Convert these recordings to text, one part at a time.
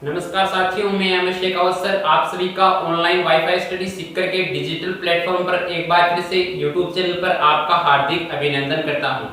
नमस्कार साथियों, मैं एम शेख अवसर आप सभी का ऑनलाइन वाईफाई स्टडी सीख करके डिजिटल प्लेटफॉर्म पर एक बार फिर से यूट्यूब चैनल पर आपका हार्दिक अभिनंदन करता हूं।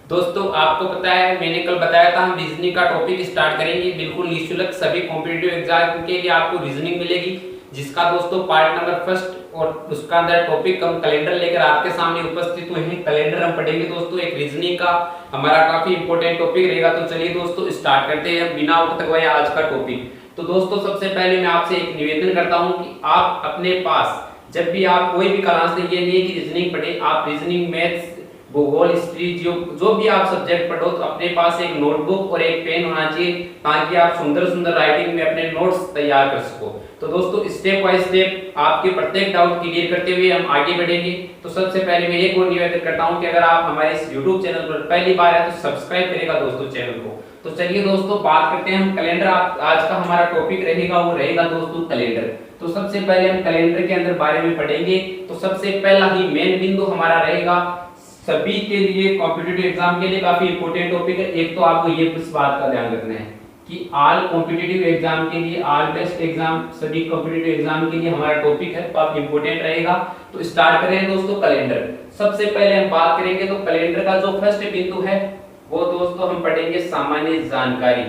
दोस्तों, आपको पता है मैंने कल बताया था हम रीजनिंग का टॉपिक स्टार्ट करेंगे। बिल्कुल निःशुल्क सभी कॉम्पिटिटिव एग्जाम के लिए आपको रीजनिंग मिलेगी, जिसका दोस्तों पार्ट नंबर फर्स्ट और उसका अंदर टॉपिक हम कैलेंडर लेकर आपके सामने उपस्थित हुए हैं। कैलेंडर हम पढ़ेंगे दोस्तों, एक रीजनिंग का हमारा काफी इंपॉर्टेंट टॉपिक रहेगा। तो चलिए दोस्तों स्टार्ट करते हैं बिना वक्त गवाए आज का टॉपिक। तो दोस्तों सबसे पहले मैं आपसे एक निवेदन करता हूं कि आप अपने पास जब भी आप कोई भी क्लास में, ये नहीं है कि रीजनिंग पढ़े, आप रीजनिंग, मैथ्स, भूगोल, हिस्ट्री, जो भी आप सब्जेक्ट पढ़ो, तो अपने पास एक नोटबुक और एक पेन होना चाहिए ताकि आप सुंदर सुंदर राइटिंग में अपने नोट्स तैयार कर सको। तो दोस्तों स्टेप बाय स्टेप आपके प्रत्येक डाउट क्लियर करते हुए हम आगे बढ़ेंगे। तो सबसे पहले मैं एक और निवेदन करता हूं कि अगर आप हमारे इस YouTube चैनल पर पहली बार है तो सब्सक्राइब करेगा दोस्तों चैनल को। तो चलिए दोस्तों बात करते हैं हम कैलेंडर। आज का हमारा टॉपिक रहेगा वो रहेगा दोस्तों कैलेंडर। तो सबसे पहले हम कैलेंडर के अंदर बारे में पढ़ेंगे। तो सबसे पहला ही मेन बिंदु हमारा रहेगा सभी के लिए, कॉम्पिटिटिव एग्जाम के लिए काफी इंपॉर्टेंट टॉपिक है। एक तो आपको ये इस बात का ध्यान रखना है कि ऑल कॉम्पिटिटिव एग्जाम के लिए, ऑल बेस्ट एग्जाम, सभी कॉम्पिटिटिव एग्जाम के लिए हमारा टॉपिक है काफी इंपॉर्टेंट रहेगा। तो स्टार्ट करें दोस्तों कैलेंडर। सबसे पहले हम बात करेंगे तो कैलेंडर का जो फर्स्ट बिंदु है वो दोस्तों हम पढ़ेंगे सामान्य जानकारी।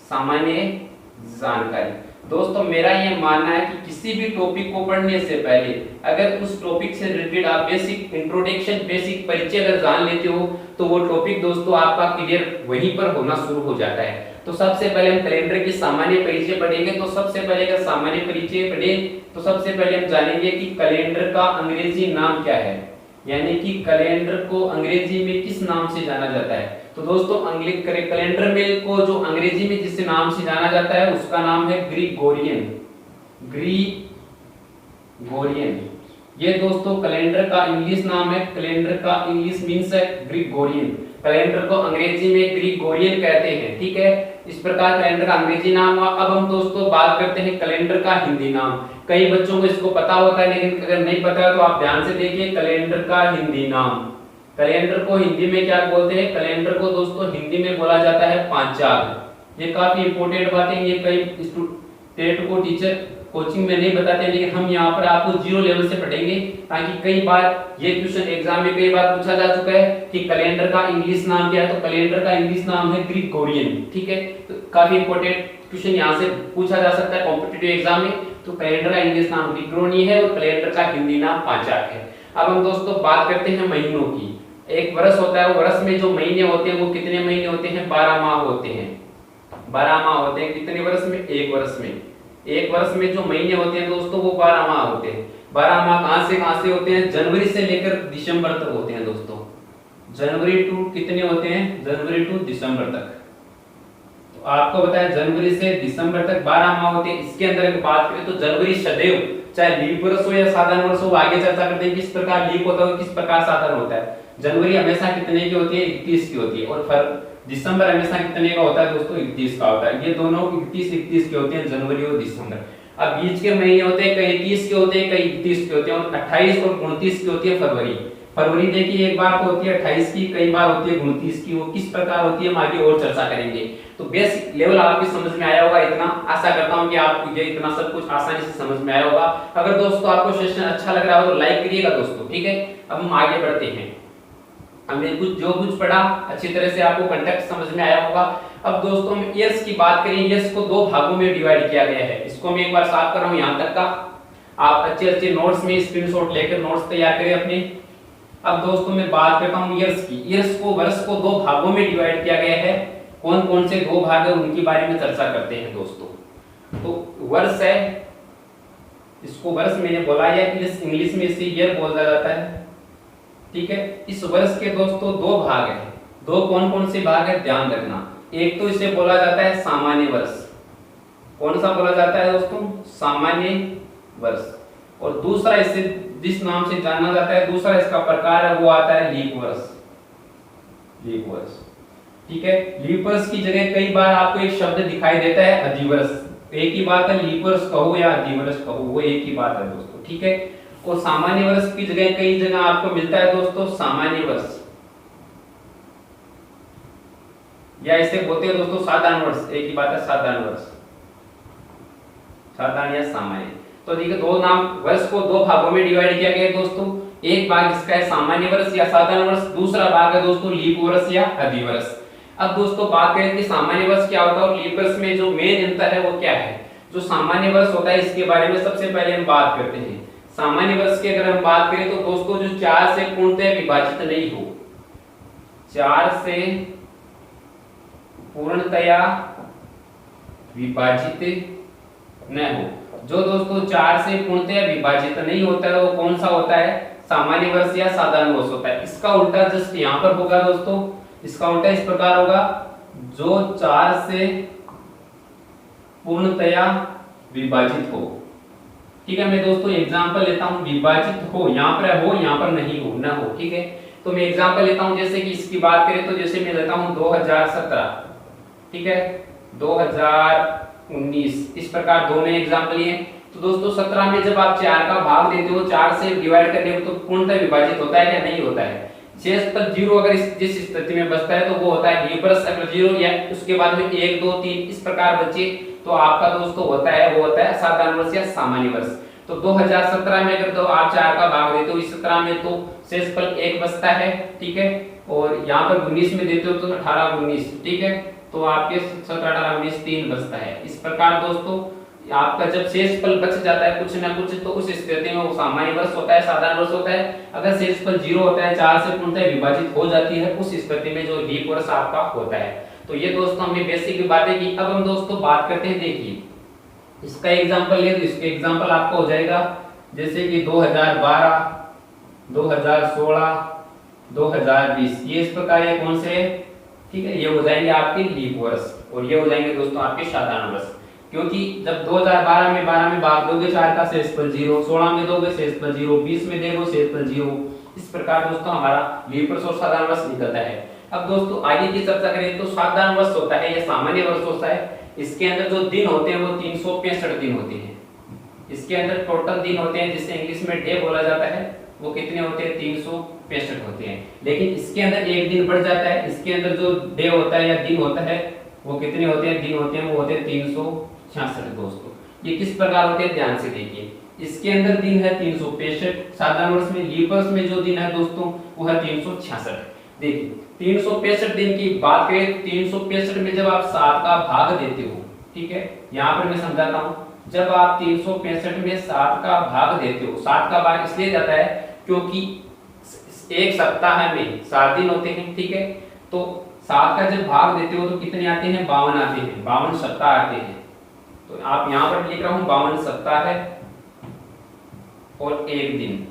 सामान्य जानकारी दोस्तों मेरा ये मानना है कि किसी भी टॉपिक को पढ़ने से पहले अगर उस टॉपिक से रिलेटेड आप बेसिक इंट्रोडक्शन, बेसिक परिचय अगर जान लेते हो तो वो टॉपिक दोस्तों आपका क्लियर वहीं पर होना शुरू हो जाता है। तो सबसे पहले हम कैलेंडर की सामान्य परिचय पढ़ेंगे। तो सबसे पहले अगर सामान्य परिचय पढ़े तो सबसे पहले हम जानेंगे कि कैलेंडर का अंग्रेजी नाम क्या है, यानी कि कैलेंडर को अंग्रेजी में किस नाम से जाना जाता है। तो दोस्तों कैलेंडर में को जो अंग्रेजी में जिस नाम से जाना जाता है उसका नाम है ग्रिगोरियन। ग्रिगोरियन ये दोस्तों कैलेंडर का इंग्लिश नाम है। कैलेंडर का इंग्लिश मींस है ग्रिगोरियन। कैलेंडर को अंग्रेजी में ग्रिगोरियन कहते हैं, ठीक है। इस प्रकार कैलेंडर का अंग्रेजी नाम हुआ। अब हम दोस्तों बात करते हैं कैलेंडर का हिंदी नाम। कई बच्चों को इसको पता होता है, लेकिन अगर नहीं पता है तो आप ध्यान से देखिए कैलेंडर का हिंदी नाम। कैलेंडर को हिंदी में क्या बोलते हैं? कैलेंडर को दोस्तों हिंदी में बोला जाता है पांचाल। ये काफी इंपॉर्टेंट बात है, ये कई स्टूडेंट को टीचर कोचिंग में नहीं बताते, लेकिन हम यहाँ पर आपको जीरो लेवल से पढ़ेंगे ताकि कई बार ये क्वेश्चन एग्जाम में कई बार पूछा जा चुका है कि कैलेंडर का इंग्लिश नाम क्या है। तो कैलेंडर का इंग्लिश नाम है ग्रिगोरियन, ठीक है। तो काफी इंपॉर्टेंट क्वेश्चन यहाँ से पूछा जा सकता है कॉम्पिटिटिव एग्जाम में। तो कैलेंडर का इंग्लिश नाम ग्रिगोरियन है और कैलेंडर का हिंदी नाम पांचाल है। अब हम दोस्तों बात करते हैं महीनों की। एक वर्ष होता है, वो वर्ष में जो महीने होते हैं वो कितने महीने होते हैं? 12 माह होते हैं। 12 माह होते हैं कितने वर्ष में? एक वर्ष में। एक वर्ष में जो महीने होते हैं दोस्तों वो 12 माह होते हैं। 12 माह कहां से होते हैं? जनवरी से लेकर दिसंबर तक होते हैं दोस्तों। जनवरी टू कितने होते हैं? जनवरी टू दिसंबर तक। तो आपको बताया जनवरी से दिसंबर तक 12 माह होते हैं। इसके अंदर अगर बात करें तो जनवरी सदैव, चाहे लीप वर्ष हो या साधारण वर्ष हो, आगे चर्चा करते हैं किस प्रकार लीप होता है किस प्रकार साधारण होता है। जनवरी हमेशा कितने की होती है? 31 की होती है। और दिसंबर हमेशा कितने का होता है दोस्तों? 31 का होता है। ये दोनों 31 के होते हैं, जनवरी और दिसंबर। अब बीच के महीने होते हैं, कई 30 के होते हैं, कई 31 के होते हैं, और 28 और 29 की होती है फरवरी। फरवरी देखिए एक बार तो होती है 28 की, कई बार होती है 29 की। वो किस प्रकार होती है हम आगे और चर्चा करेंगे। तो बेसिक लेवल आपकी समझ में आया होगा, इतना आशा करता हूं कि आपको ये इतना सब कुछ आसानी से समझ में आया होगा। अगर दोस्तों आपको सेशन अच्छा लग रहा हो तो लाइक करिएगा दोस्तों, ठीक है। अब हम आगे बढ़ते हैं। हमने जो कुछ पढ़ा अच्छी तरह से आपको कंटेक्स्ट समझ में आया होगा। अब दोस्तों हम ईयर्स की बात करें। ईयर्स को दो भागों में डिवाइड किया गया है। इसको मैं एक बार साफ कर रहा हूं यहां तक का। आप अच्छे नोट्स में स्क्रीनशॉट लेकर नोट्स तैयार करें अपने। अब दोस्तों मैं बात करता हूं ईयर्स की। ईयर्स को, वर्ष को दो भागों में डिवाइड किया गया है। कौन कौन से दो भाग है उनके बारे में चर्चा करते हैं दोस्तों। तो वर्ष है, इसको वर्ष मैंने बोला या इंग्लिश में इसे ईयर बोला जाता है, ठीक है। इस वर्ष के दोस्तों दो भाग हैं। दो कौन कौन से भाग है ध्यान रखना। एक तो इसे बोला जाता है सामान्य वर्ष। कौन सा बोला जाता है दोस्तों? सामान्य वर्ष। और दूसरा इसे जिस नाम से जाना जाता है, दूसरा इसका प्रकार है वो आता है लीप वर्ष। लीप वर्ष, ठीक है। लीप वर्ष की जगह कई बार आपको एक शब्द दिखाई देता है अधिवर्ष। एक ही बात है, लीप वर्ष कहो या अधिवर्ष कहो, वो एक ही बात है दोस्तों, ठीक है। और सामान्य वर्ष की जगह कई जगह आपको मिलता है दोस्तों सामान्य वर्ष, या इसे बोलते हैं दोस्तों साधारण वर्ष। एक ही बात है साधारण वर्ष। साधारण या सामान्य। तो देखिए दो नाम वर्ष को दो भागों में डिवाइड किया गया है दोस्तों। एक भाग जिसका है सामान्य वर्ष या साधारण वर्ष, दूसरा भाग है दोस्तों लीप वर्ष या अधिवर्ष। अब दोस्तों बात करें कि सामान्य वर्ष क्या होता है और लीप वर्ष में जो मेन अंतर है वो क्या है। जो सामान्य वर्ष होता है इसके बारे में सबसे पहले हम बात करते हैं। सामान्य वर्ष की अगर हम बात करें तो दोस्तों जो 4 से पूर्णतः विभाजित नहीं हो, 4 से पूर्णतया विभाजित न हो, जो दोस्तों 4 से पूर्णतया विभाजित नहीं होता है वो कौन सा होता है, सामान्य वर्ष या साधारण वर्ष होता है। इसका उल्टा जस्ट यहां पर होगा दोस्तों, इसका उल्टा इस प्रकार होगा, जो 4 से पूर्णतया विभाजित हो। ठीक है, मैं दोस्तों एग्जांपल लेता हूं, विभाजित हो यहां पर हो, यहां पर नहीं हो, ना हो। ठीक है, तो मैं एग्जांपल लेता हूं, जैसे कि इसकी बात करें तो जैसे मैं लेता हूं 2017, ठीक है, 2019, इस प्रकार दो में एग्जांपल लिए। तो दोस्तों 17 में जब आप 4 का भाग देते हो, 4 से डिवाइड करने को, तो पूर्णतः विभाजित होता है या नहीं होता है। शेष पर 0 अगर जिस स्थिति में बचता है तो वो होता है लीप वर्ष। अगर 0 या उसके बाद में 1 2 3 इस प्रकार बचे तो आपका दोस्तों होता है वो होता है साधारण वर्ष या सामान्य वर्ष। तो 2017 में अगर तो आप 4 का भाग देते हो, इस 17 में तो शेषफल 1 बचता है। ठीक है, और यहाँ पर 19 में देते हो तो 18 19, ठीक है, तो आपके 17 18 19 3 बचता है। इस प्रकार दोस्तों आपका जब शेषफल बच जाता है कुछ ना कुछ, तो उस स्थिति में वो सामान्य वर्ष होता है, साधारण वर्ष होता है। अगर शेषफल 0 होता है, 4 से पूर्णतः विभाजित हो जाती है, उस स्थिति में जो लीप वर्ष आपका होता है। तो ये दोस्तों हमने बेसिक बातें की। अब हम दोस्तों बात करते हैं, देखिए इसका एग्जांपल ले, तो इसके एग्जांपल आपको हो जाएगा जैसे कि 2012, 2016, 2020, ये इस प्रकार ये कौन से है, ठीक है, ये हो जाएंगे आपके लीप वर्ष और ये हो जाएंगे दोस्तों आपके साधारण वर्ष। क्योंकि जब 2012 में 12 में भाग दोगे 4 का शेषफल 0, 16 में दोगे शेषफल 0, 20 में दोगे शेषफल 0, इस प्रकार दोस्तों हमारा लीप वर्ष और साधारण वर्ष निकलता है। अब दोस्तों आगे की चर्चा करें तो साधारण वर्ष होता है या सामान्य वर्ष होता है, इसके अंदर जो दिन होते हैं वो 365 दिन होते हैं। इसके अंदर टोटल दिन होते हैं जिसे इंग्लिश में डे बोला जाता है, वो कितने होते हैं, 365 होते हैं। लेकिन इसके अंदर एक दिन बढ़ जाता है, इसके अंदर जो डे होता है या दिन होता है वो कितने होते हैं, दिन होते हैं वो होते हैं 366 दोस्तों। ये किस प्रकार होते हैं ध्यान से देखिए, इसके अंदर दिन है 365, साधारण वर्ष में लीप वर्ष में जो दिन है दोस्तों वो है 366। देखिए 365 दिन की बात करें, 365 में जब आप 7 का भाग देते हो, ठीक है, यहाँ पर मैं समझाता हूँ, जब आप 365 में 7 का भाग देते हो, 7 का भाग इसलिए जाता है क्योंकि एक सप्ताह में 7 दिन होते हैं, ठीक है, तो 7 का जब भाग देते हो तो कितने आते हैं, 52 आते हैं, 52 सप्ताह आते हैं। तो आप यहाँ पर लिख रहा हूँ 52 सप्ताह है और एक दिन,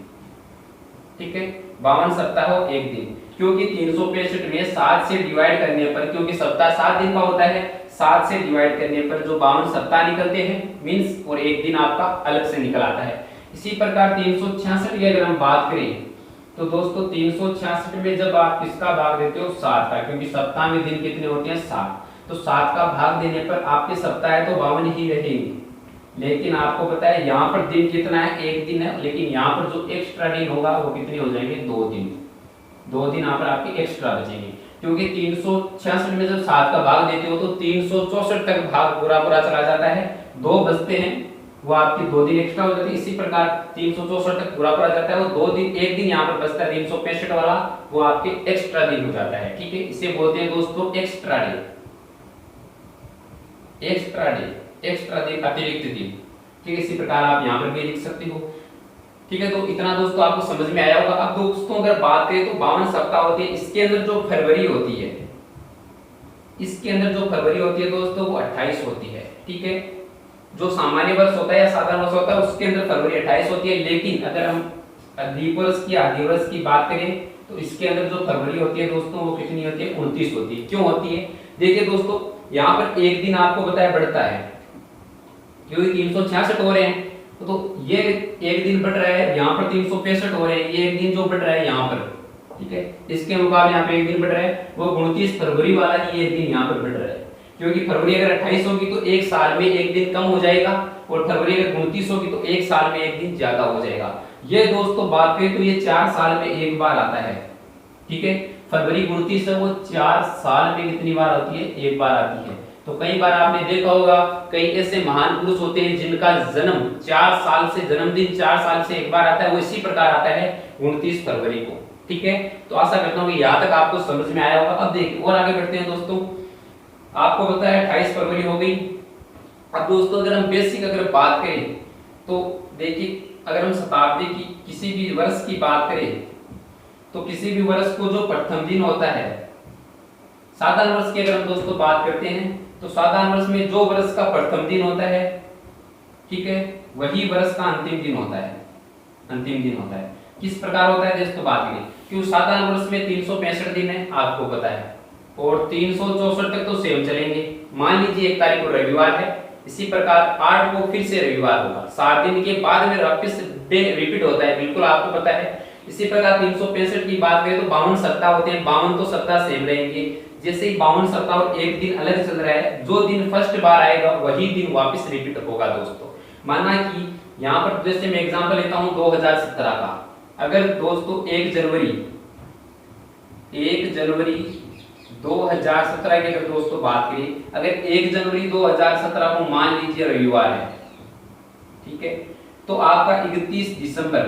ठीक है, 52 सप्ताह और एक दिन। क्योंकि 365 में 7 से डिवाइड करने पर, क्योंकि सप्ताह 7 दिन का होता है, 7 से डिवाइड करने पर जो 52 सप्ताह निकलते हैं मींस, और एक दिन आपका अलग से निकल आता है। इसी प्रकार 366 की अगर हम बात करें तो दोस्तों 366 में जब आप किसका भाग देते हो, 7 का, क्योंकि सप्ताह में दिन कितने होते हैं, 7, तो 7 का भाग देने पर आपके सप्ताह तो 52 ही रहेंगे। लेकिन आपको पता है यहाँ पर दिन कितना है, एक दिन है, लेकिन यहाँ पर जो एक्स्ट्रा दिन होगा वो कितने हो जाएंगे, 2 दिन। 2 दिन यहाँ पर आपके एक्स्ट्रा बचेंगे, क्योंकि 366 में जब 7 का भाग देते हो तो 364 तक भाग पूरा पूरा चला जाता है, 2 बचते हैं, वो आपके 2 दिन एक्स्ट्रा हो जाते हैं। इसी प्रकार 364 तक पूरा पूरा जाता है, वो 2 दिन, एक दिन यहाँ पर बचता है 365 वाला, वो आपके एक्स्ट्रा दिन हो जाता है। ठीक है, इसे बोलते हैं दोस्तों extra day, extra day, extra दिन, अतिरिक्त दिन। ठीक है, इसी प्रकार आप यहाँ पर भी लिख सकते हो। ठीक है, तो इतना दोस्तों आपको समझ में आया होगा। अब दोस्तों अगर बात करें तो 52 सप्ताह होते हैं, इसके अंदर जो फरवरी होती है, इसके अंदर जो फरवरी होती है दोस्तों वो 28 होती है। ठीक है, जो सामान्य वर्ष होता है या साधारण वर्ष होता है उसके अंदर फरवरी 28 होती है। लेकिन अगर हम लीप वर्ष की, अधिवर्ष की बात करें तो इसके अंदर जो फरवरी होती है दोस्तों वो कितनी होती है, 29 होती है। क्यों होती है, देखिए दोस्तों यहाँ पर एक दिन आपको बताया बढ़ता है, क्योंकि 366 हो रहे हैं, तो ये एक दिन बढ़ रहा है, यहाँ पर 365 हो रहे हैं, ये एक दिन जो बढ़ रहा है यहाँ पर, ठीक है, इसके मुकाबले यहाँ पे एक दिन बढ़ रहा है, वो 29 फरवरी वाला ही एक दिन यहाँ पर बढ़ रहा है। क्योंकि फरवरी अगर 28 होगी तो एक साल में एक दिन कम हो जाएगा, और फरवरी अगर 29 होगी तो एक साल में एक दिन ज्यादा हो जाएगा। ये दोस्तों बात करें तो ये 4 साल में एक बार आता है। ठीक है, फरवरी 29 है, वो 4 साल में कितनी बार आती है, एक बार आती है। तो कई बार आपने देखा होगा कई ऐसे महान पुरुष होते हैं जिनका जन्म 4 साल से जन्मदिन 4 साल से एक बार आता है, वो इसी प्रकार आता है 29 फरवरी को। ठीक है, तो आशा करता हूँ कि यहाँ तक आपको समझ में आया होगा। अब देखिए और आगे बढ़ते हैं दोस्तों। आपको पता है 28 फरवरी हो गई। अब दोस्तों अगर हम बेसिक अगर बात करें तो देखिए अगर हम शताब्दी की किसी भी वर्ष की बात करें तो किसी भी वर्ष को जो प्रथम दिन होता है, साधारण वर्ष की अगर हम दोस्तों बात करते हैं तो साधारण वर्ष में जो वर्ष का प्रथम दिन होता है, ठीक है, वही वर्ष का अंतिम दिन होता है। अंतिम दिन होता है किस प्रकार होता है दोस्तों बात करें, क्योंकि साधारण वर्ष में 365 दिन है आपको पता है, और 364 तक तो सेम चलेंगे। मान लीजिए 1 तारीख को रविवार है, इसी प्रकार 8 को फिर से रविवार होगा, 7 दिन के बाद में वापस डे रिपीट होता है, बिल्कुल आपको पता है। इसी प्रकार 365 की बात करें तो 52 सप्ताह होते हैं, 52 तो सप्ताह सेम रहेंगे। जैसे ही 52 सप्ताह और एक दिन अलग चल रहा है, जो दिन फर्स्ट बार आएगा वही दिन वापस रिपीट होगा दोस्तों। माना कि यहाँ पर जैसे मैं एग्जांपल लेता हूँ 2017 का, अगर दोस्तों 1 जनवरी 2017 की अगर दोस्तों बात करें, अगर 1 जनवरी 2017 को मान लीजिए रविवार है, ठीक है, तो आपका 31 दिसंबर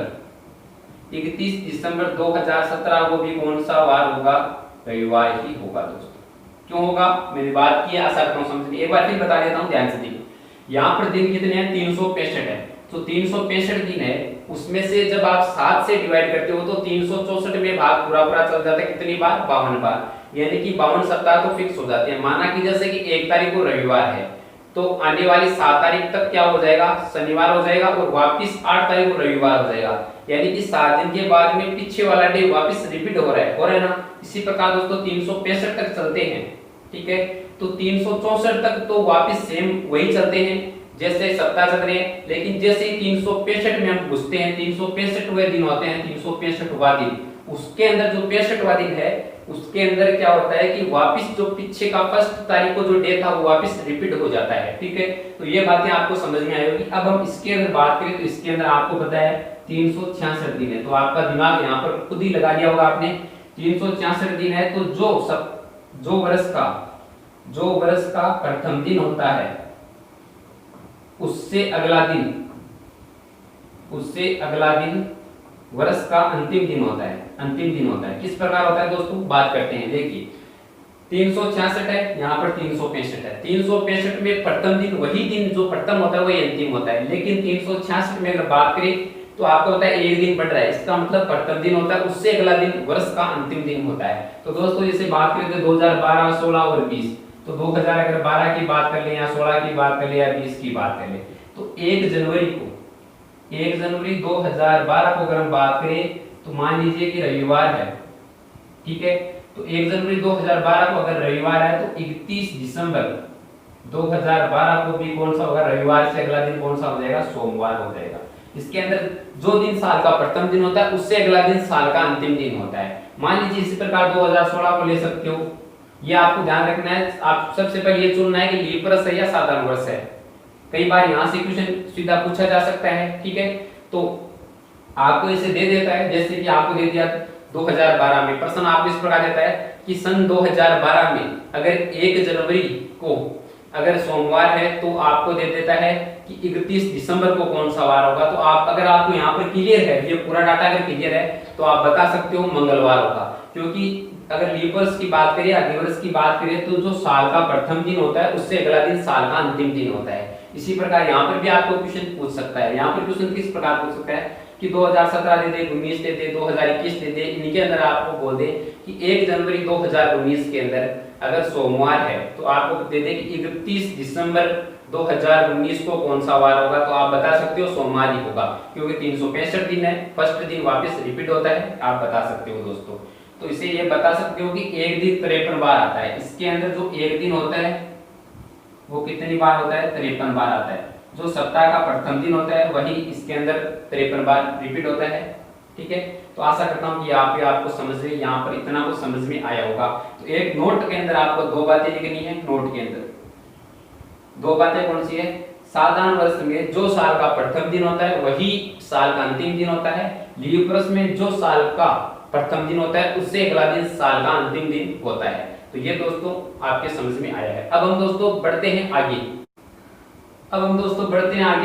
2017 को भी कौन सा वार होगा, रविवार ही होगा दोस्तों। क्यों होगा, मैंने बात की, आशा करता हूं समझ। एक बार फिर बता देता हूं, ध्यान से देखिए। यहाँ पर दिन कितने हैं, 365 है, तो 365 दिन है, उसमें से जब आप 7 से डिवाइड करते हो तो 364 में भाग पूरा चल जाता है, कितनी बार, 52 बार, यानी कि 52 सप्ताह तो फिक्स हो जाते हैं। माना कि जैसे कि 1 तारीख को रविवार है तो आने वाली 7 तारीख तक क्या हो जाएगा, शनिवार हो जाएगा, और वापस 8 तारीख को रविवार हो जाएगा, यानी कि 7 दिन के बाद में पीछे वाला डे वापस रिपीट हो रहा है ना। इसी प्रकार दोस्तों 365 तक चलते हैं, ठीक है, तो 364 तक तो वापस सेम वही चलते हैं जैसे सप्ताह चल रहे हैं। लेकिन जैसे ही 365 में हम घुसते हैं, 365वें दिन होते हैं, 365वां दिन, उसके अंदर जो 65वां दिन है उसके अंदर क्या होता है कि वापस जो पीछे का फर्स्ट तारीख को जो डे था वो वापस रिपीट हो जाता है, ठीक है। तो ये बातें आपको समझ में आई होगी। अब हम इसके अंदर बात करें तो इसके अंदर आपको पता है 366 दिन है, तो आपका दिमाग यहाँ पर खुद ही लगा दिया होगा आपने। 366 दिन है तो जो वर्ष का प्रथम दिन होता है उससे अगला दिन वर्ष का अंतिम दिन होता है। किस प्रकार होता है दोस्तों, बात करते हैं। देखिए 366 है, यहाँ पर 365 है। 365 में प्रथम दिन वही दिन जो प्रथम होता है वही अंतिम होता है, लेकिन 366 में अगर बात करें तो आपको पता है 1 दिन बढ़ रहा है, इसका मतलब प्रथम दिन होता है, उससे अगला दिन वर्ष का अंतिम दिन होता है। तो दोस्तों जैसे बात करें तो 2012, 16 और 20, तो 2012 की बात कर ले या 16 की बात कर ले या 20 की बात कर ले, तो 1 जनवरी 2012 को अगर हम बात करें तो मान लीजिए कि रविवार है, ठीक है, तो 1 जनवरी 2012 को अगर रविवार है तो 31 दिसंबर 2012 को भी कौन सा होगा, रविवार से अगला दिन कौन सा हो जाएगा, सोमवार हो जाएगा। इसके अंदर जो दिन साल का प्रथम दिन होता है उससे अगला दिन साल का अंतिम दिन होता है। मान लीजिए इसी प्रकार 2016 को ले सकते हो, ये आपको ध्यान रखना है। आप सबसे पहले ये चुनना है कि लीप वर्ष है या साधारण वर्ष है। कई बार यहाँ से क्वेश्चन सीधा पूछा जा सकता है, ठीक है, तो आपको इसे दे देता है, जैसे कि आपको दे दिया 2012 में प्रश्न आपको इस प्रकार देता है कि सन 2012 में अगर 1 जनवरी को अगर सोमवार है तो आपको दे देता है कि 31 दिसंबर को कौन सा वार होगा। तो आप अगर आपको यहाँ पर क्लियर है, ये पूरा डाटा अगर क्लियर है तो आप बता सकते हो मंगलवार होगा, क्योंकि अगर लीप वर्ष की बात करें या दिवस की बात करें तो जो साल का प्रथम दिन होता है उससे अगला दिन साल का अंतिम दिन होता है। इसी प्रकार यहाँ पर भी आपको क्वेश्चन पूछ सकता है। यहाँ पर क्वेश्चन किस प्रकार पूछ सकता है कि 2017 दे दे, 19 दे दे, 2021 दे दे, इनके अंदर आपको बोल दे कि 1 जनवरी 2019 के अंदर अगर सोमवार है तो आपको दे दे कि 31 दिसंबर 2019 को कौन सा वार होगा, तो आप बता सकते हो सोमवार ही होगा, क्योंकि 365 दिन है, फर्स्ट दिन वापस रिपीट होता है, आप बता सकते हो दोस्तों। तो इसे ये बता सकते हो कि एक दिन 53 बार आता है। इसके अंदर जो एक दिन होता है वो कितनी बार होता है, 53 बार आता है। जो सप्ताह का प्रथम दिन होता है वही इसके अंदर 53 बार रिपीट होता है, ठीक है। तो आशा करता हूँ कि यहाँ पे आपको समझ में, यहाँ पर इतना कुछ समझ में आया होगा। तो एक नोट के अंदर आपको 2 बातें लिखनी है। नोट के अंदर 2 बातें कौन सी है, साधारण वर्ष में जो साल का प्रथम दिन होता है वही साल का अंतिम दिन होता है। लीप वर्ष में जो साल का प्रथम दिन होता है उससे अगला दिन साल का अंतिम दिन होता है। तो ये दोस्तों आपके समझ में आया है। अब हम दोस्तों बढ़ते हैं आगे।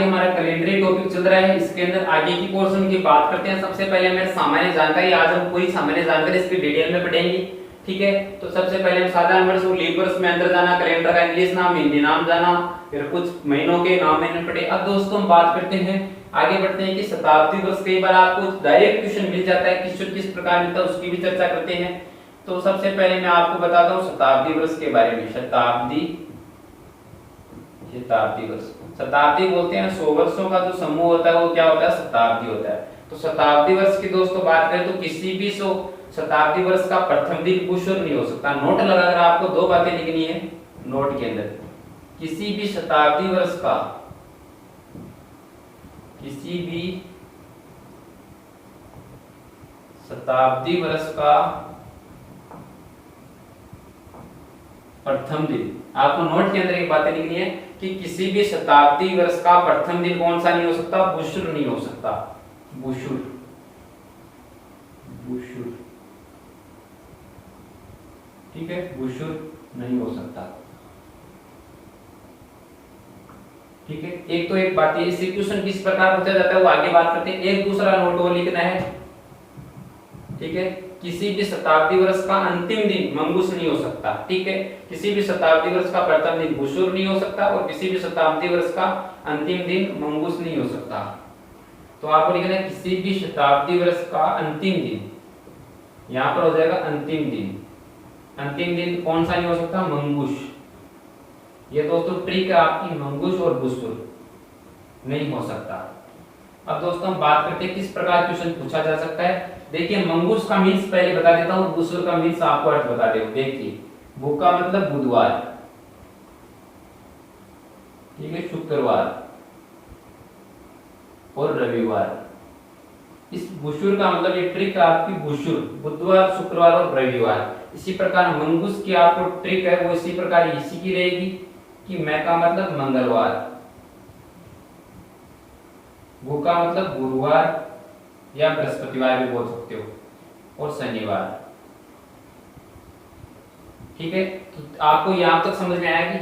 हमारा कैलेंडरी टॉपिक चल रहा है, इसके अंदर आगे की पोर्शन की बात करते हैं। सबसे पहले हमें सामान्य जानकारी, आज हम पूरी सामान्य जानकारी इसकी डिटेल में पढ़ेंगे, ठीक है। तो सबसे पहले हम साधारण वर्ष और लीप वर्ष में अंदर जाना, कैलेंडर का इंग्लिश नाम, हिंदी नाम जाना, फिर कुछ महीनों के नाम मैंने पढ़े। अब दोस्तों हम बात करते हैं, आगे बढ़ते हैं कि शताब्दी वर्ष, कई बार आपको डायरेक्ट क्वेश्चन मिल जाता है, किस प्रकार मिलता है उसकी भी चर्चा करते हैं। तो सबसे पहले मैं आपको बताता हूँ शताब्दी वर्ष के बारे में। शताब्दी वर्ष, शताब्दी बोलते हैं 100 वर्षों का जो समूह होता है वो क्या होता है, शताब्दी होता है। तो शताब्दी वर्ष की दोस्तों बात करें तो किसी भी शताब्दी वर्ष का प्रथम दिन पुष्य नहीं हो सकता। नोट लगाकर आपको दो बातें लिखनी है नोट के अंदर, किसी भी शताब्दी वर्ष का, किसी भी शताब्दी वर्ष का प्रथम दिन, आपको नोट के अंदर एक बातें लिखनी है कि किसी भी शताब्दी वर्ष का प्रथम दिन कौन सा नहीं हो सकता, बुशुर नहीं हो सकता। बुशुर, ठीक है, बुशुर नहीं हो सकता, ठीक है। एक तो एक बात है, एक्सक्यूशन किस प्रकार पूछा जाता है वो आगे बात करते हैं। एक दूसरा नोट वो लिखना है, ठीक है, किसी भी शताब्दी वर्ष का अंतिम दिन मंगूस नहीं हो सकता, ठीक है। किसी भी शताब्दी वर्ष का प्रथम दिन बुशुर नहीं हो सकता और किसी भी शताब्दी वर्ष का अंतिम दिन मंगूस नहीं हो सकता। तो आपको लिखना है किसी भी शताब्दी वर्ष का अंतिम दिन, यहां पर हो जाएगा अंतिम दिन। अंतिम दिन कौन सा नहीं हो सकता, मंगूस। ये दोस्तों ट्रिक है आपकी, मंगूस और बुशुर नहीं हो सकता। अब दोस्तों हम बात करते हैं किस प्रकार क्वेश्चन पूछा जा सकता है। देखिए मंगूस का मीन्स पहले बता देता हूं, बुशुर का मीन्स आपको अर्थ बता दे। देखिए भू का मतलब बुधवार, ठीक है, शुक्रवार और रविवार। इस बुशुर का मतलब ये ट्रिक है आपकी, बुशुर बुधवार, शुक्रवार और रविवार। इसी प्रकार मंगूस की आपको ट्रिक है वो इसी प्रकार इसी की रहेगी कि मैं का मतलब मंगलवार, भू का मतलब गुरुवार या बृहस्पतिवार भी बोल सकते हो, और शनिवार, ठीक है। तो आपको यहां तक समझ में आया कि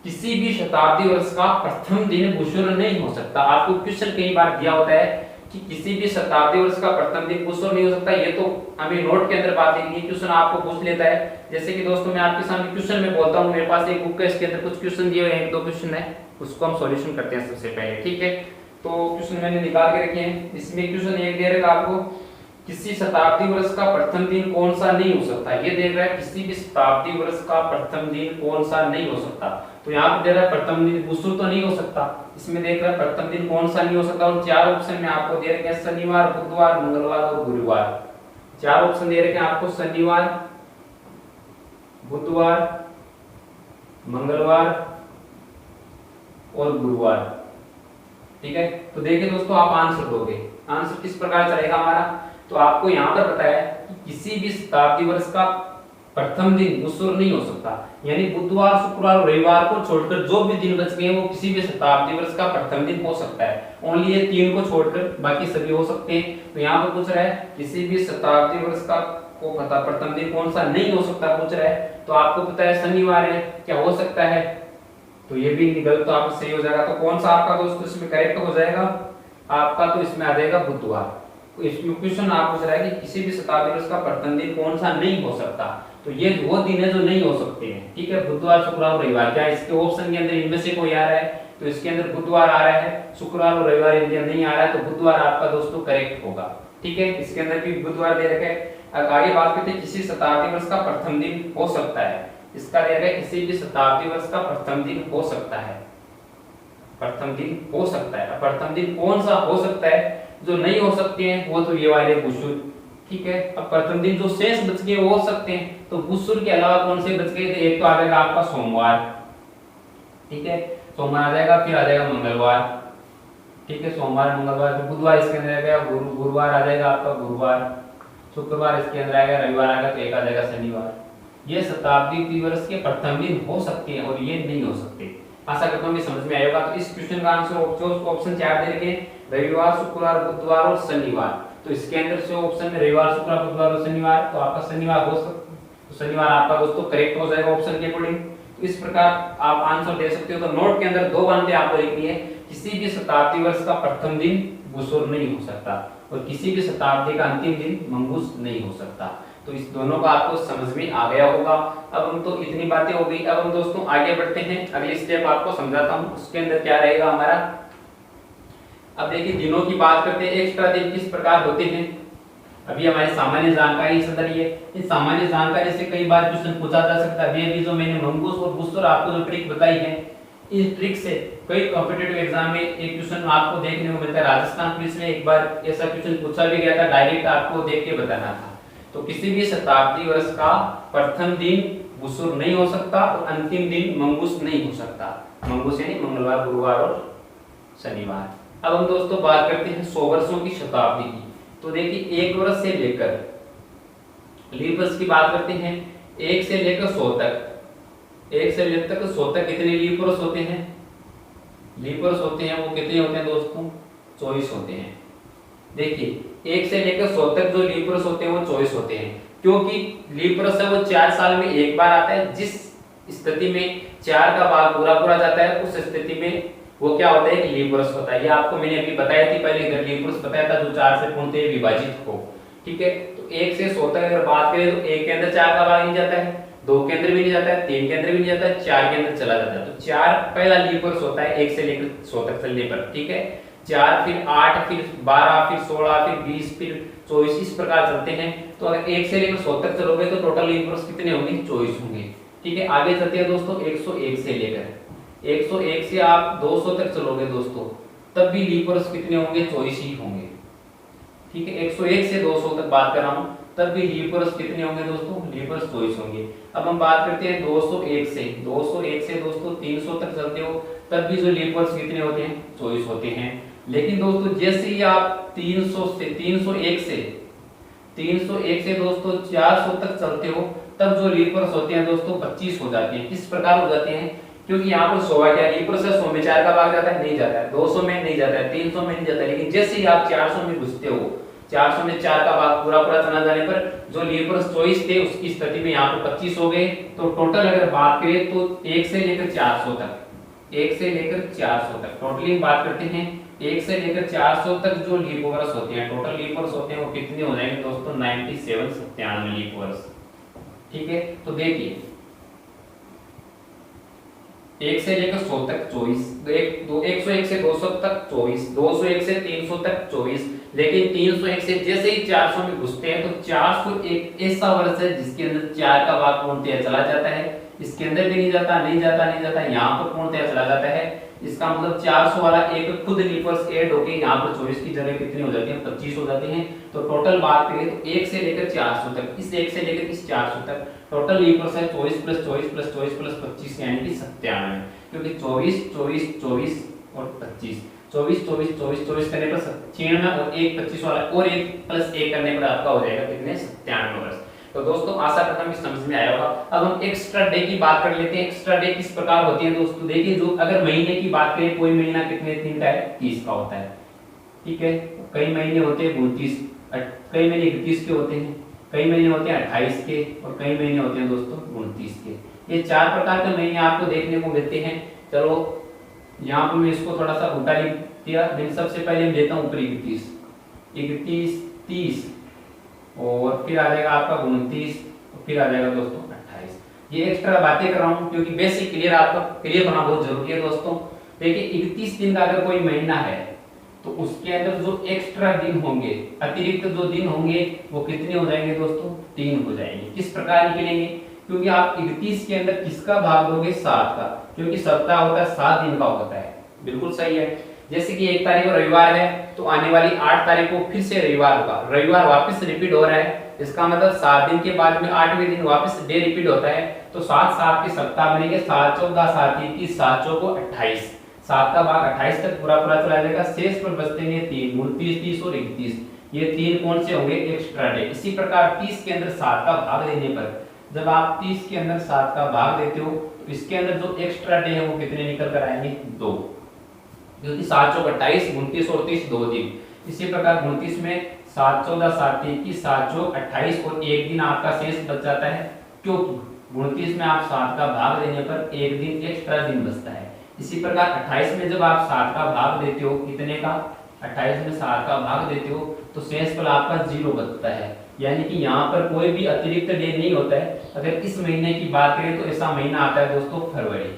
किसी भी शताब्दी वर्ष का प्रथम दिन बुशुर नहीं हो सकता। आपको क्वेश्चन कई बार दिया होता है कि किसी भी शताब्दी वर्ष का प्रथम दिन बुशुर नहीं हो सकता। ये तो हमें नोट के अंदर बात लिखनी है, क्वेश्चन आपको पूछ लेता है। जैसे कि दोस्तों मैं आपके सामने क्वेश्चन में बोलता हूँ, मेरे पास एक बुक है, इसके अंदर कुछ क्वेश्चन दिए हुए हैं, एक दो क्वेश्चन है, उसको हम सॉल्यूशन करते हैं सबसे पहले, ठीक है। तो क्वेश्चन मैंने निकाल के रखे हैं। इसमें क्वेश्चन एक दे रखा आपको, किसी शताब्दी वर्ष का प्रथम दिन कौन सा नहीं हो सकता। ये देख रहा है किसी भी शताब्दी वर्ष का प्रथम दिन कौन सा नहीं हो सकता। तो यहाँ पे दे रहा है प्रथम दिन बुशुर तो नहीं हो सकता, इसमें देख रहा है प्रथम दिन कौन सा नहीं हो सकता। और चार ऑप्शन में आपको दे रखे हैं शनिवार, बुधवार, मंगलवार और गुरुवार। चार ऑप्शन दे रखे हैं आपको, शनिवार, बुधवार, मंगलवार और गुरुवार, ठीक है। तो देखिए दोस्तों आप आंसर दोगे, आंसर किस प्रकार चलेगा हमारा। तो आपको यहाँ पर बताया कि किसी भी शताब्दी वर्ष का प्रथम दिन बुशुर नहीं हो सकता, यानी बुधवार, शुक्रवार और रविवार को छोड़कर जो भी दिन बच गए वो किसी भी शताब्दी वर्ष का प्रथम दिन हो सकता है। ओनली ये तीन को छोड़कर बाकी सभी हो सकते हैं। तो यहाँ पर पूछ रहा है किसी भी शताब्दी वर्ष का को पता प्रथम दिन कौन सा नहीं हो सकता पूछ रहा है। तो आपको पता है शनिवार है, क्या हो सकता है, तो ये भी गलत, तो आपको सही हो जाएगा। तो कौन सा आपका दोस्तों इसमें करेक्ट हो जाएगा आपका, तो इसमें आ जाएगा बुधवार। इसमें क्वेश्चन आप पूछ रहा है कि किसी भी शताब्दी वर्ष का प्रथम दिन कौन सा नहीं हो सकता। तो ये वो दिन है जो नहीं हो सकते हैं, ठीक है, बुधवार, शुक्रवार, रविवार। क्या इसके ऑप्शन के अंदर इनमें से कोई आ रहा है, तो इसके अंदर बुधवार आ रहा है, शुक्रवार और रविवार इनके नहीं आ रहा है, तो बुधवार आपका दोस्तों करेक्ट होगा, ठीक है। इसके अंदर भी बुधवार दे रखा है। आगे बात करते हैं किसी शताब्दी वर्ष का प्रथम दिन हो सकता है, इसका दे रखा है किसी भी शताब्दी वर्ष का प्रथम दिन हो सकता है, प्रथम दिन हो सकता है। प्रथम दिन कौन सा हो सकता है, जो नहीं हो सकते हैं वो तो ये वाले बुशुर, ठीक है। अब प्रथम दिन जो शेष बच गए वो हो सकते हैं, तो बुशुर के अलावा कौन से बच गए थे, एक तो आ जाएगा आपका सोमवार, ठीक है, सोमवार आ जाएगा, फिर आ जाएगा मंगलवार, ठीक है, सोमवार, मंगलवार, तो बुधवार इसके अंदर आ जाएगा, गुरुवार आ जाएगा आपका, गुरुवार, शुक्रवार इसके अंदर आएगा, रविवार आएगा, तो एक आ जाएगा शनिवार। ये शताब्दी वर्ष के प्रथम दिन हो सकते हैं और ये नहीं हो सकते। आशा करता हूँ समझ में आएगा। तो इस क्वेश्चन का आंसर ऑप्शन 4 दे रखे रविवार, शुक्रवार, बुधवार और शनिवार। तो इसके अंदर से ऑप्शन में रविवार, शुक्रवार, बुधवार और शनिवार, तो आपका शनिवार हो सकता, तो शनिवार आपका दोस्तों करेक्ट हो जाएगा ऑप्शन के अकॉर्डिंग। तो इस प्रकार आप आंसर दे सकते हो। तो नोट के अंदर दो बातें आपको लिखनी है, किसी भी शताब्दी वर्ष का प्रथम दिन बुसुर नहीं हो सकता और किसी भी शताब्दी का अंतिम दिन मंगूस नहीं हो सकता। तो इस दोनों का आपको समझ में आ गया होगा। अब हम तो इतनी बातें हो गई, अब हम दोस्तों आगे बढ़ते हैं, अगली स्टेप आपको समझाता हूं उसके अंदर क्या रहेगा हमारा। अब देखिए दिनों की बात करते हैं, एक्स्ट्रा दिन किस प्रकार होते हैं। अभी हमारी सामान्य जानकारी चल रही है, इस सामान्य जानकारी से कई बार क्वेश्चन पूछा जा सकता है। अभी जो मैंने मंगूस और बुसुर आपको जो ट्रिक बताई है, इस ट्रिक से कई कॉम्पिटिटिव एग्जाम में एक क्वेश्चन आपको देखने को मिलता है। राजस्थान पुलिस में एक बार ऐसा क्वेश्चन पूछा भी गया था, डायरेक्ट आपको देख के बताना था। तो किसी भी शताब्दी वर्ष का प्रथम दिन बुसुर नहीं हो सकता और अंतिम दिन मंगूस नहीं हो सकता। मंगूस यानी मंगलवार, गुरुवार और शनिवार। अब हम दोस्तों बात करते हैं 100 वर्षों की शताब्दी की। तो देखिए एक वर्ष से लेकर, लीप वर्ष की बात करते हैं, 1 से लेकर 100 तक, 1 से लेकर 100 तक कितने लीप वर्ष होते हैं? लीप वर्ष होते हैं वो कितने होते हैं दोस्तों? 24 होते हैं। देखिए 1 से लेकर 100 तक जो लीप वर्ष होते हैं वो 24 होते हैं, क्योंकि लीप वर्ष है वो 4 साल में एक बार आता है। जिस स्थिति में 4 का भाग पूरा जाता है उस स्थिति में वो क्या होता है? एक लीप वर्ष होता है। ये आपको मैंने अभी बताया थी पहले, इधर लीप वर्ष बताया था जो 4 से पूर्णतः विभाजित हो। ठीक है, तो 1 से 100 तक अगर बात करें तो 1 के अंदर 4 का भाग नहीं जाता है, 2 के अंदर भी नहीं जाता है, 3 के अंदर भी नहीं जाता है, 4 के अंदर चला जाता है। तो 4 पहला लीप वर्ष होता है 1 से लेकर 100 तक चलने पर। ठीक है, 4 फिर 8 फिर 12 फिर 16 फिर 20 फिर 24 इस प्रकार चलते हैं। तो अगर 1 से लेकर 100 तक चलोगे तो टोटल लीप वर्ष कितने होंगे? 24 होंगे। ठीक है, आगे चलते हैं दोस्तों 101 से लेकर 101 से आप 200 तक चलोगे दोस्तों, तब भी लीप वर्ष कितने होंगे? 24 ही होंगे। ठीक है, 101 से 200 तक बात कर रहा हूं, तब भी लीप वर्ष कितने होंगे दोस्तों? लीप वर्ष 24 होंगे। अब हम बात करते हैं 201 से दोस्तों 300 तक चलते हो, तब भी जो लीप वर्ष कितने होते हैं? 24 होते हैं। लेकिन दोस्तों जैसे ही आप 301 से दोस्तों 400 तक चलते हो, तब जो लीप वर्ष होते हैं दोस्तों 25 हो जाते हैं। किस प्रकार हो जाते हैं? क्योंकि यहाँ पर 100 क्या लीप वर्ष है, 100 में 4 का भाग जाता है, नहीं जाता है, 200 में नहीं जाता है, 300 में नहीं जाता है। लेकिन जैसे ही आप 400 में घुसते हो, 400 में 4 का भाग पूरा चला जाने पर जो लीप वर्ष 24 थे उसकी स्थिति में यहाँ पर 25 हो गए। तो टोटल अगर बात करें तो 1 से लेकर 400 तक, 1 से लेकर 400 तक टोटली बात करते हैं। 1 से लेकर 400 तक जो लीप वर्ष होते हैं, टोटल लीप वर्ष होते हैं वो कितने हो जाएंगे दोस्तों? 97 लीप वर्ष। ठीक है, तो देखिए 1 से लेकर 100 तक 24, 101 से 200 तक 24, 201 से 300 तक 24। लेकिन 301 से जैसे ही 400 में घुसते हैं तो 400 एक ऐसा वर्ष है जिसके अंदर 4 का भाग पूर्णतः चला जाता है, इसके अंदर भी नहीं जाता, यहाँ पर पूर्णतः चला जाता है। इसका मतलब 400 वाला एक खुद लीप वर्ष ऐड होके यहाँ पर 24 की जगह कितने हो जाते हैं? 25 हो जाते हैं। तो टोटल बात करें तो 1 से लेकर 400 तक, इस 1 से लेकर इस 400 तक टोटल लीप वर्ष है 24 प्लस 24 प्लस 24 प्लस 25 यानी कि 97। क्योंकि 24 24 24 और 25, 24 24 24 24 करने पर 96 और 1 25 वाला और 1 प्लस 1 करने पर आपका हो जाएगा कितने? 97 वर्ष। तो दोस्तों आशा करता हूं कि समझ में आया होगा। अब हम एक्स्ट्रा डे की बात कर लेते हैं। एक्स्ट्रा डे किस प्रकार होती है दोस्तों? देखिए जो अगर महीने की बात करें, कोई महीना कितने दिन का है? 30 का होता है। ठीक है, कई महीने होते हैं 29, कई महीने 31 के होते हैं, कई महीने होते हैं 28 के और कई महीने होते हैं दोस्तों 29 के। ये 4 प्रकार के महीने आपको देखने को मिलते हैं। चलो यहाँ पर मैं इसको थोड़ा सा उल्टा लिख दिया। सबसे पहले मैं लेता हूँ ऊपर 31, 30 और फिर आ जाएगा आपका 29 और फिर आ जाएगा दोस्तों 28। ये एक्स्ट्रा बातें कर रहा हूँ क्योंकि बेसिक क्लियर आपका क्लियर होना बहुत जरूरी है दोस्तों। देखिए 31 दिन का अगर कोई महीना है तो उसके अंदर जो एक्स्ट्रा दिन होंगे, अतिरिक्त जो दिन होंगे वो कितने हो जाएंगे दोस्तों? 3 हो जाएंगे। किस प्रकार निकलेंगे? क्योंकि आप 31 के अंदर किसका भाग दोगे? 7 का, क्योंकि सप्ताह होता है 7 दिन का होता है। बिल्कुल सही है। जैसे कि 1 तारीख को रविवार है तो आने वाली 8 तारीख को फिर से रविवार होगा, रविवार वापस रिपीट हो रहा है। इसका मतलब 7 दिन के बाद में 8वें दिन वापस डे रिपीट होता है। तो 7 के सप्ताह बनेंगे, 7 14 7 21 7 चौको 28, 7 का भाग 28 तक पूरा चला जाएगा। शेष पर बचते हैं 3, 29 30 और 31। ये 3 कौन से होंगे? Extra day. इसी प्रकार 30 के अंदर 7 का भाग देने पर, जब आप 30 के अंदर 7 का भाग देते हो तो इसके अंदर जो एक्स्ट्रा डे है वो कितने निकल कर आएंगे? 2, क्योंकि 7 चौक 28, 29 और 30 2 दिन। इसी प्रकार 29 में 7 14 7 21 7 चौक 28 और 1 दिन आपका शेष बच जाता है क्योंकि 29 में आप 7 का भाग देने पर एक दिन एक्स्ट्रा दिन बचता है। इसी प्रकार 28 में जब आप 7 का भाग देते हो, कितने का, 28 में 7 का भाग देते हो तो शेषफल आपका 0 बचता है, यानी कि यहाँ पर कोई भी अतिरिक्त डे नहीं होता है। अगर इस महीने की बात करें तो ऐसा महीना आता है दोस्तों फरवरी।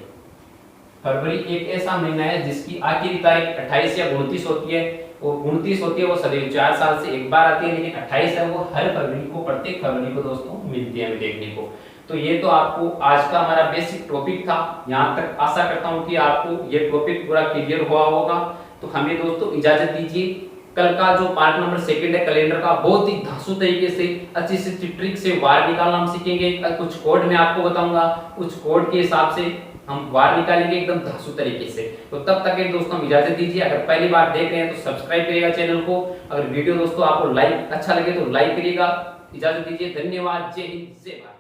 फरवरी एक ऐसा महीना है जिसकी आखिरी तारीख 28 या 29 होती है, और 29 होती है वो सदैव 4 साल से एक बार आती है, लेकिन 28 है वो हर फरवरी को, प्रत्येक फरवरी को दोस्तों मिलती है हमें देखने को। तो ये तो आपको आज का हमारा बेसिक टॉपिक था। यहाँ तक आशा करता हूँ कि आपको ये टॉपिक पूरा क्लियर हुआ होगा। तो हमें दोस्तों इजाजत दीजिए। कल का जो पार्ट नंबर 2 है कैलेंडर का, बहुत ही धांसू तरीके से अच्छी सी ट्रिक से वार निकालना हम सीखेंगे। कुछ कोड मैं आपको बताऊंगा, कुछ कोड के हिसाब से हम वार निकालेंगे एकदम धांसू तरीके से। तो तब तक के दोस्तों इजाजत दीजिए। अगर पहली बार देख रहे हैं तो सब्सक्राइब करिएगा चैनल को। अगर वीडियो दोस्तों आपको अच्छा लगे तो लाइक करिएगा। इजाजत दीजिए, धन्यवाद, जय हिंद, जय भारत।